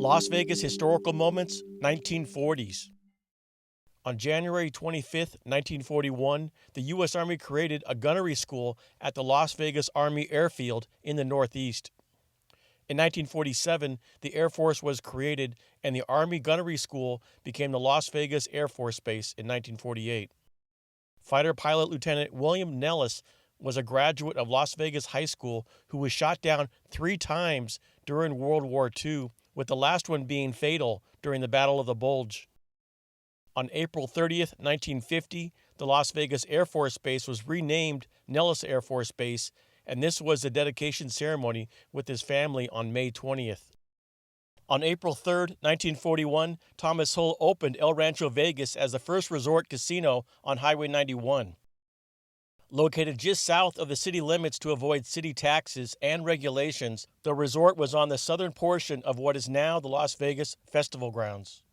Las Vegas Historical Moments, 1940s. On January 25, 1941, the U.S. Army created a gunnery school at the Las Vegas Army Airfield in the Northeast. In 1947, the Air Force was created and the Army Gunnery School became the Las Vegas Air Force Base in 1948. Fighter pilot Lieutenant William Nellis was a graduate of Las Vegas High School who was shot down 3 times during World War II, with the last one being fatal during the Battle of the Bulge. On April 30, 1950, the Las Vegas Air Force Base was renamed Nellis Air Force Base, and this was the dedication ceremony with his family on May 20th. On April 3, 1941, Thomas Hull opened El Rancho Vegas as the first resort casino on Highway 91. Located just south of the city limits to avoid city taxes and regulations, the resort was on the southern portion of what is now the Las Vegas Festival Grounds.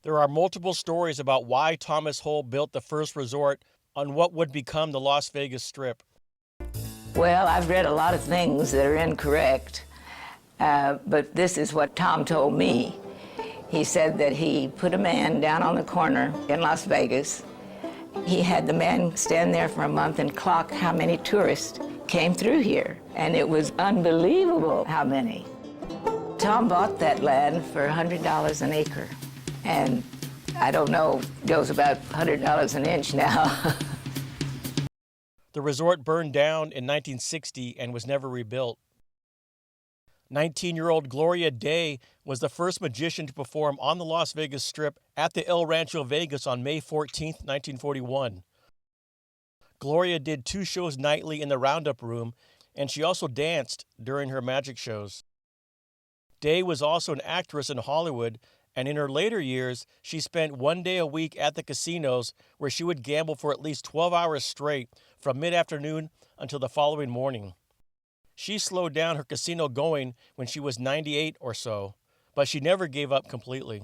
There are multiple stories about why Thomas Hull built the first resort on what would become the Las Vegas Strip. Well, I've read a lot of things that are incorrect, but this is what Tom told me. He said that he put a man down on the corner in Las Vegas. He had the man stand there for a month and clock how many tourists came through here, and it was unbelievable how many. Tom bought that land for $100 an acre, and I don't know, it goes about $100 an inch now. The resort burned down in 1960 and was never rebuilt. 19-year-old Gloria Day was the first magician to perform on the Las Vegas Strip at the El Rancho Vegas on May 14, 1941. Gloria did 2 shows nightly in the Roundup Room, and she also danced during her magic shows. Day was also an actress in Hollywood, and in her later years, she spent 1 day a week at the casinos where she would gamble for at least 12 hours straight from mid-afternoon until the following morning. She slowed down her casino going when she was 98 or so, but she never gave up completely.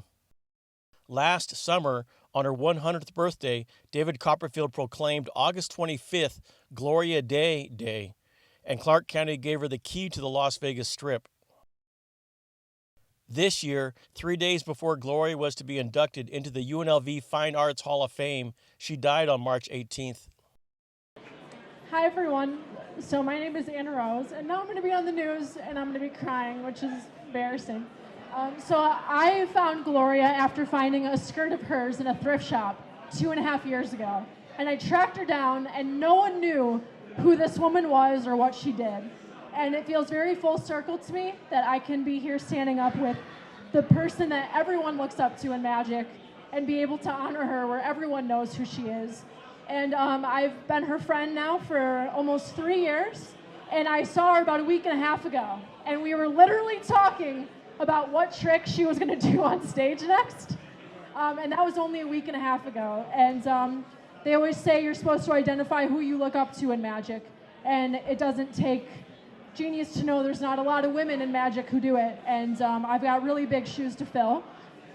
Last summer, on her 100th birthday, David Copperfield proclaimed August 25th Gloria Day Day, and Clark County gave her the key to the Las Vegas Strip. This year, 3 days before Gloria was to be inducted into the UNLV Fine Arts Hall of Fame, she died on March 18th. Hi everyone, so my name is Anna Rose, and now I'm going to be on the news and I'm going to be crying, which is embarrassing. So I found Gloria after finding a skirt of hers in a thrift shop 2.5 years ago, and I tracked her down and no one knew who this woman was or what she did. And it feels very full circle to me that I can be here standing up with the person that everyone looks up to in magic and be able to honor her where everyone knows who she is. And I've been her friend now for almost 3 years, and I saw her about 1.5 weeks ago, and we were literally talking about what trick she was going to do on stage next, and that was only 1.5 weeks ago. And they always say you're supposed to identify who you look up to in magic, and it doesn't take genius to know there's not a lot of women in magic who do it, and I've got really big shoes to fill,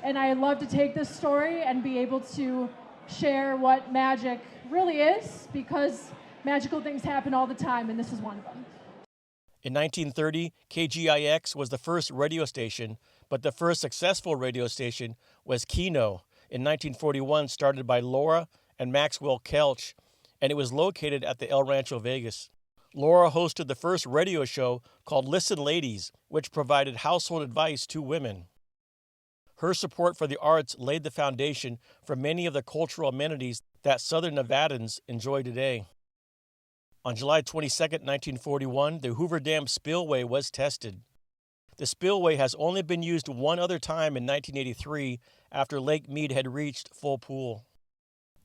and I love to take this story and be able to share what magic really is, because magical things happen all the time, and this is one of them. In 1930, KGIX was the first radio station, but the first successful radio station was Keno in 1941, started by Laura and Maxwell Kelch, and it was located at the El Rancho Vegas. Laura hosted the first radio show called Listen Ladies, which provided household advice to women. Her support for the arts laid the foundation for many of the cultural amenities that Southern Nevadans enjoy today. On July 22, 1941, the Hoover Dam spillway was tested. The spillway has only been used one other time in 1983 after Lake Mead had reached full pool.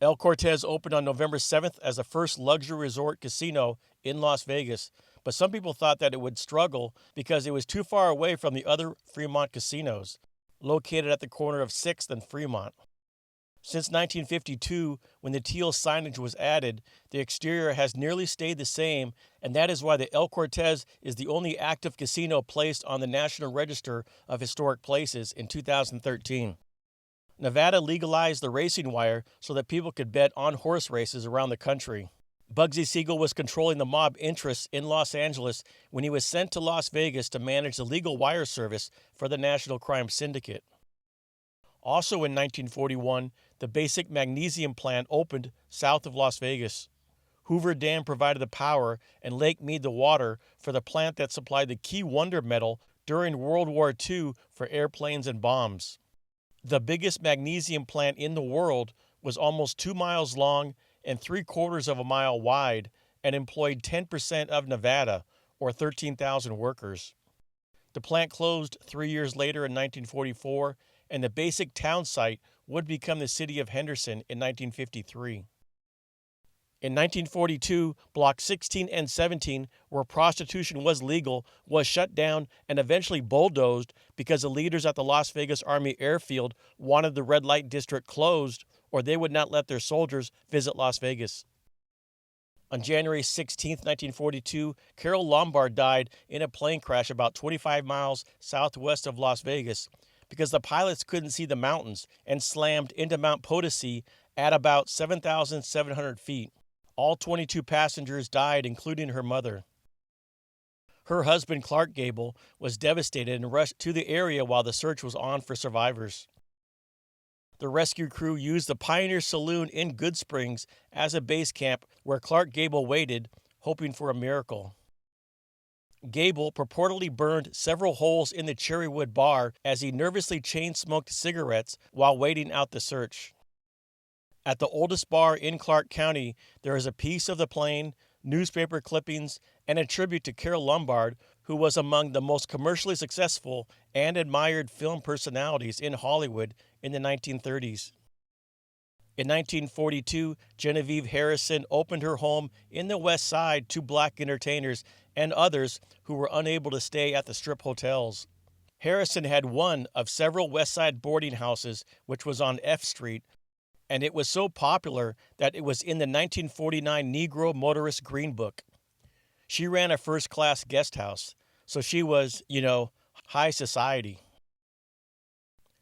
El Cortez opened on November 7th as the first luxury resort casino in Las Vegas, but some people thought that it would struggle because it was too far away from the other Fremont casinos, located at the corner of 6th and Fremont. Since 1952, when the teal signage was added, the exterior has nearly stayed the same, and that is why the El Cortez is the only active casino placed on the National Register of Historic Places in 2013. Nevada legalized the racing wire so that people could bet on horse races around the country. Bugsy Siegel was controlling the mob interests in Los Angeles when he was sent to Las Vegas to manage the legal wire service for the National Crime Syndicate. Also in 1941, the basic magnesium plant opened south of Las Vegas. Hoover Dam provided the power and Lake Mead the water for the plant that supplied the key wonder metal during World War II for airplanes and bombs. The biggest magnesium plant in the world was almost 2 miles long and 3/4 of a mile wide and employed 10% of Nevada, or 13,000 workers. The plant closed 3 years later in 1944, and the basic town site would become the city of Henderson in 1953. In 1942, Block 16 and 17, where prostitution was legal, was shut down and eventually bulldozed because the leaders at the Las Vegas Army Airfield wanted the red light district closed, or they would not let their soldiers visit Las Vegas. On January 16, 1942, Carol Lombard died in a plane crash about 25 miles southwest of Las Vegas because the pilots couldn't see the mountains and slammed into Mount Potosi at about 7,700 feet. All 22 passengers died, including her mother. Her husband, Clark Gable, was devastated and rushed to the area while the search was on for survivors. The rescue crew used the Pioneer Saloon in Good Springs as a base camp where Clark Gable waited, hoping for a miracle. Gable purportedly burned several holes in the Cherrywood bar as he nervously chain-smoked cigarettes while waiting out the search. At the oldest bar in Clark County, there is a piece of the plane, newspaper clippings, and a tribute to Carol Lombard, who was among the most commercially successful and admired film personalities in Hollywood in the 1930s. In 1942, Genevieve Harrison opened her home in the West Side to black entertainers and others who were unable to stay at the strip hotels. Harrison had one of several West Side boarding houses, which was on F Street, and it was so popular that it was in the 1949 Negro Motorist Green Book. She ran a first-class guest house, so she was, high society.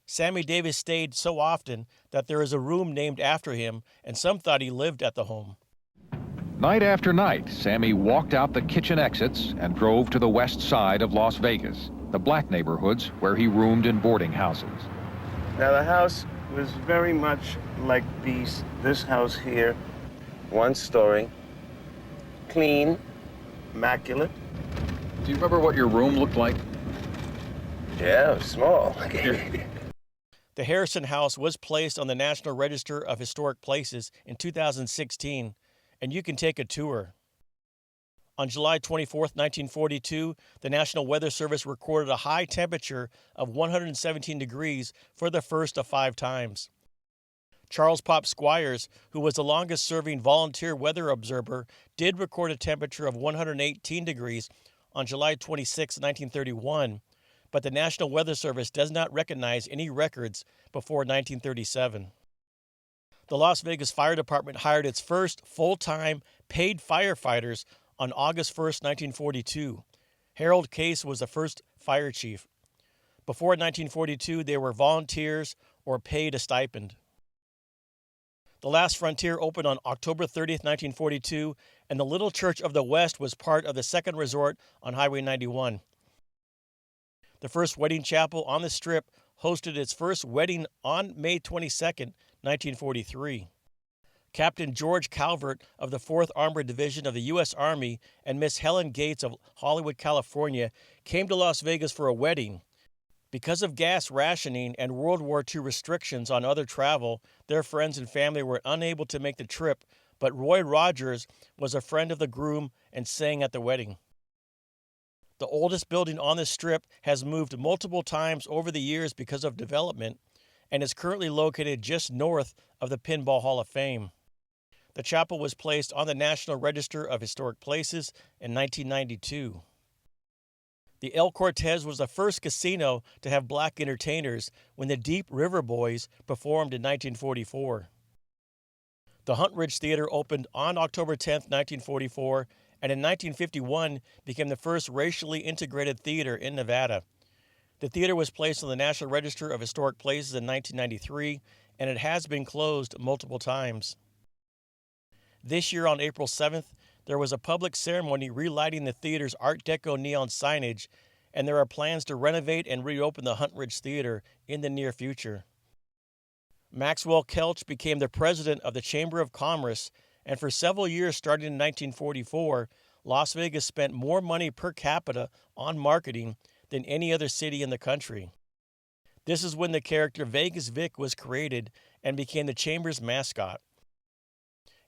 Sammy Davis stayed so often that there is a room named after him, and some thought he lived at the home. Night after night, Sammy walked out the kitchen exits and drove to the west side of Las Vegas, the black neighborhoods where he roomed in boarding houses. Now, the house was very much like this house here. One story, clean, immaculate. Do you remember what your room looked like? Yeah, it was small. The Harrison House was placed on the National Register of Historic Places in 2016, and you can take a tour. On July 24, 1942, the National Weather Service recorded a high temperature of 117 degrees for the first of 5 times. Charles Pop Squires, who was the longest-serving volunteer weather observer, did record a temperature of 118 degrees on July 26, 1931, but the National Weather Service does not recognize any records before 1937. The Las Vegas Fire Department hired its first full-time paid firefighters on August 1, 1942. Harold Case was the first fire chief. Before 1942, they were volunteers or paid a stipend. The Last Frontier opened on October 30, 1942, and the Little Church of the West was part of the second resort on Highway 91. The first wedding chapel on the Strip hosted its first wedding on May 22, 1943. Captain George Calvert of the 4th Armored Division of the U.S. Army and Miss Helen Gates of Hollywood, California, came to Las Vegas for a wedding. Because of gas rationing and World War II restrictions on other travel, their friends and family were unable to make the trip, but Roy Rogers was a friend of the groom and sang at the wedding. The oldest building on the Strip has moved multiple times over the years because of development and is currently located just north of the Pinball Hall of Fame. The chapel was placed on the National Register of Historic Places in 1992. The El Cortez was the first casino to have black entertainers when the Deep River Boys performed in 1944. The Hunt Ridge Theater opened on October 10, 1944, and in 1951 became the first racially integrated theater in Nevada. The theater was placed on the National Register of Historic Places in 1993, and it has been closed multiple times. This year on April 7th, there was a public ceremony relighting the theater's Art Deco neon signage, and there are plans to renovate and reopen the Hunt Ridge Theater in the near future. Maxwell Kelch became the president of the Chamber of Commerce, and for several years starting in 1944, Las Vegas spent more money per capita on marketing than any other city in the country. This is when the character Vegas Vic was created and became the Chamber's mascot.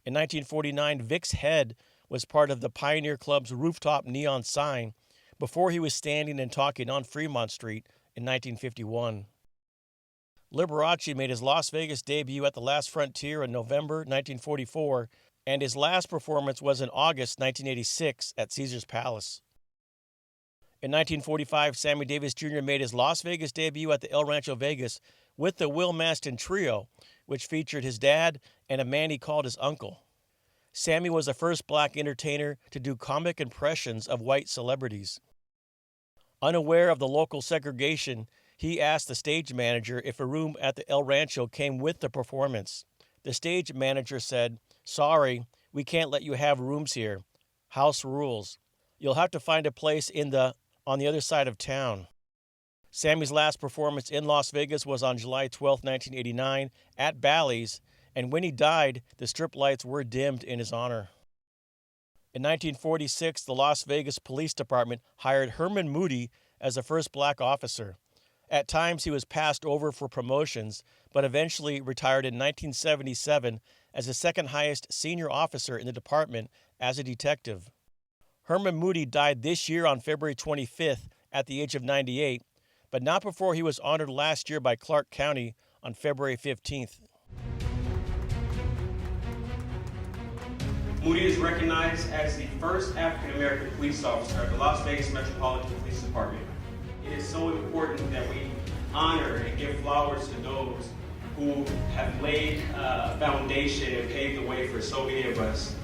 In 1949, Vic's head was part of the Pioneer Club's rooftop neon sign before he was standing and talking on Fremont Street in 1951. Liberace made his Las Vegas debut at the Last Frontier in November 1944, and his last performance was in August 1986 at Caesar's Palace. In 1945, Sammy Davis Jr. made his Las Vegas debut at the El Rancho Vegas with the Will Maston Trio, which featured his dad and a man he called his uncle. Sammy was the first black entertainer to do comic impressions of white celebrities. Unaware of the local segregation, he asked the stage manager if a room at the El Rancho came with the performance. The stage manager said, "Sorry, we can't let you have rooms here. House rules. You'll have to find a place on the other side of town." Sammy's last performance in Las Vegas was on July 12, 1989, at Bally's, and when he died, the strip lights were dimmed in his honor. In 1946, the Las Vegas Police Department hired Herman Moody as the first black officer. At times, he was passed over for promotions, but eventually retired in 1977 as the second highest senior officer in the department as a detective. Herman Moody died this year on February 25th at the age of 98, but not before he was honored last year by Clark County on February 15th. Moody is recognized as the first African-American police officer at the Las Vegas Metropolitan Police Department. It is so important that we honor and give flowers to those who have laid a foundation and paved the way for so many of us.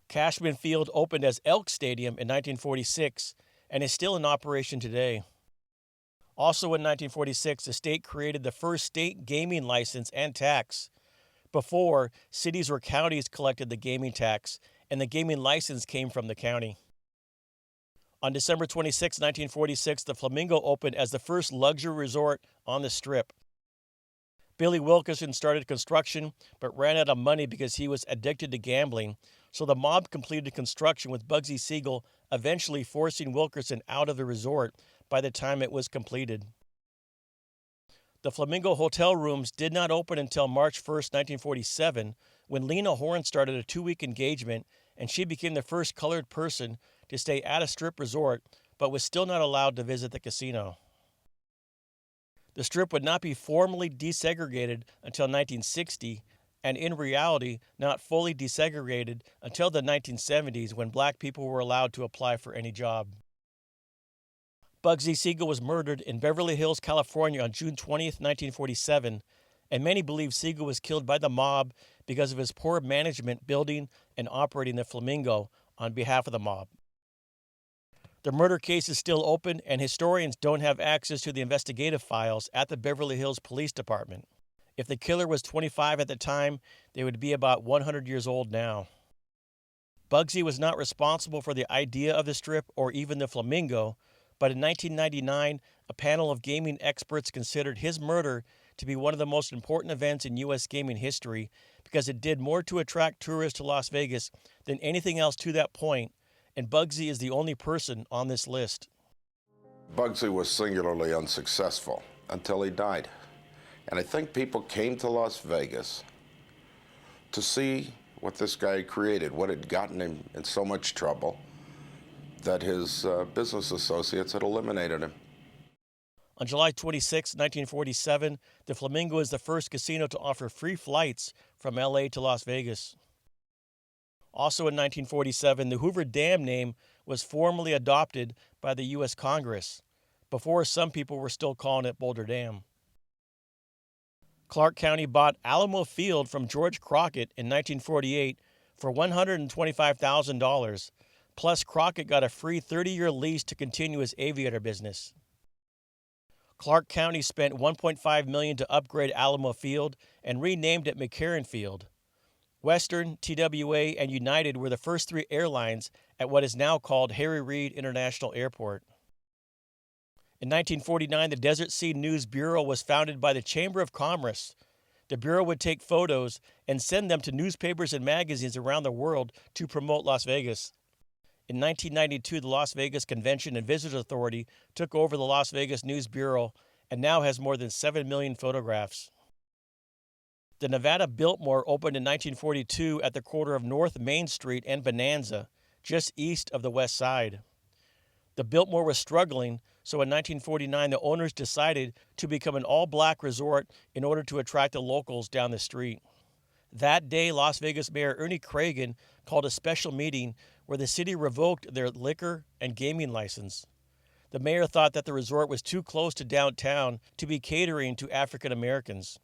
Cashman Field opened as Elk Stadium in 1946 and is still in operation today. Also in 1946, the state created the first state gaming license and tax. Before, cities or counties collected the gaming tax, and the gaming license came from the county. On December 26, 1946, the Flamingo opened as the first luxury resort on the Strip. Billy Wilkerson started construction, but ran out of money because he was addicted to gambling, so the mob completed construction with Bugsy Siegel, eventually forcing Wilkerson out of the resort by the time it was completed. The Flamingo hotel rooms did not open until March 1, 1947, when Lena Horne started a 2-week engagement, and she became the first colored person to stay at a Strip resort, but was still not allowed to visit the casino. The Strip would not be formally desegregated until 1960, and in reality, not fully desegregated until the 1970s when black people were allowed to apply for any job. Bugsy Siegel was murdered in Beverly Hills, California on June 20, 1947, and many believe Siegel was killed by the mob because of his poor management building and operating the Flamingo on behalf of the mob. The murder case is still open, and historians don't have access to the investigative files at the Beverly Hills Police Department. If the killer was 25 at the time, they would be about 100 years old now. Bugsy was not responsible for the idea of the Strip or even the Flamingo, but in 1999, a panel of gaming experts considered his murder to be one of the most important events in U.S. gaming history because it did more to attract tourists to Las Vegas than anything else to that point, and Bugsy is the only person on this list. Bugsy was singularly unsuccessful until he died. And I think people came to Las Vegas to see what this guy created, what had gotten him in so much trouble that his business associates had eliminated him. On July 26, 1947, the Flamingo is the first casino to offer free flights from L.A. to Las Vegas. Also in 1947, the Hoover Dam name was formally adopted by the U.S. Congress. Before, some people were still calling it Boulder Dam. Clark County bought Alamo Field from George Crockett in 1948 for $125,000, plus Crockett got a free 30-year lease to continue his aviator business. Clark County spent $1.5 million to upgrade Alamo Field and renamed it McCarran Field. Western, TWA, and United were the first three airlines at what is now called Harry Reid International Airport. In 1949, the Desert Sea News Bureau was founded by the Chamber of Commerce. The Bureau would take photos and send them to newspapers and magazines around the world to promote Las Vegas. In 1992, the Las Vegas Convention and Visitors Authority took over the Las Vegas News Bureau and now has more than 7 million photographs. The Nevada Biltmore opened in 1942 at the corner of North Main Street and Bonanza, just east of the West Side. The Biltmore was struggling, so in 1949 the owners decided to become an all-black resort in order to attract the locals down the street. That day, Las Vegas Mayor Ernie Cragen called a special meeting where the city revoked their liquor and gaming license. The mayor thought that the resort was too close to downtown to be catering to African Americans.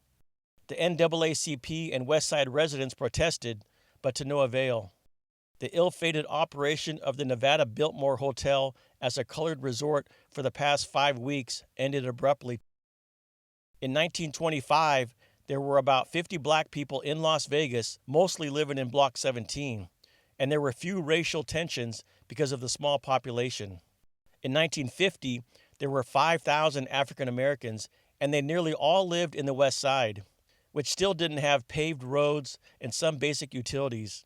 The NAACP and West Side residents protested, but to no avail. The ill-fated operation of the Nevada Biltmore Hotel as a colored resort for the past 5 weeks ended abruptly. In 1925, there were about 50 black people in Las Vegas, mostly living in Block 17, and there were few racial tensions because of the small population. In 1950, there were 5,000 African Americans, and they nearly all lived in the West Side, which still didn't have paved roads and some basic utilities.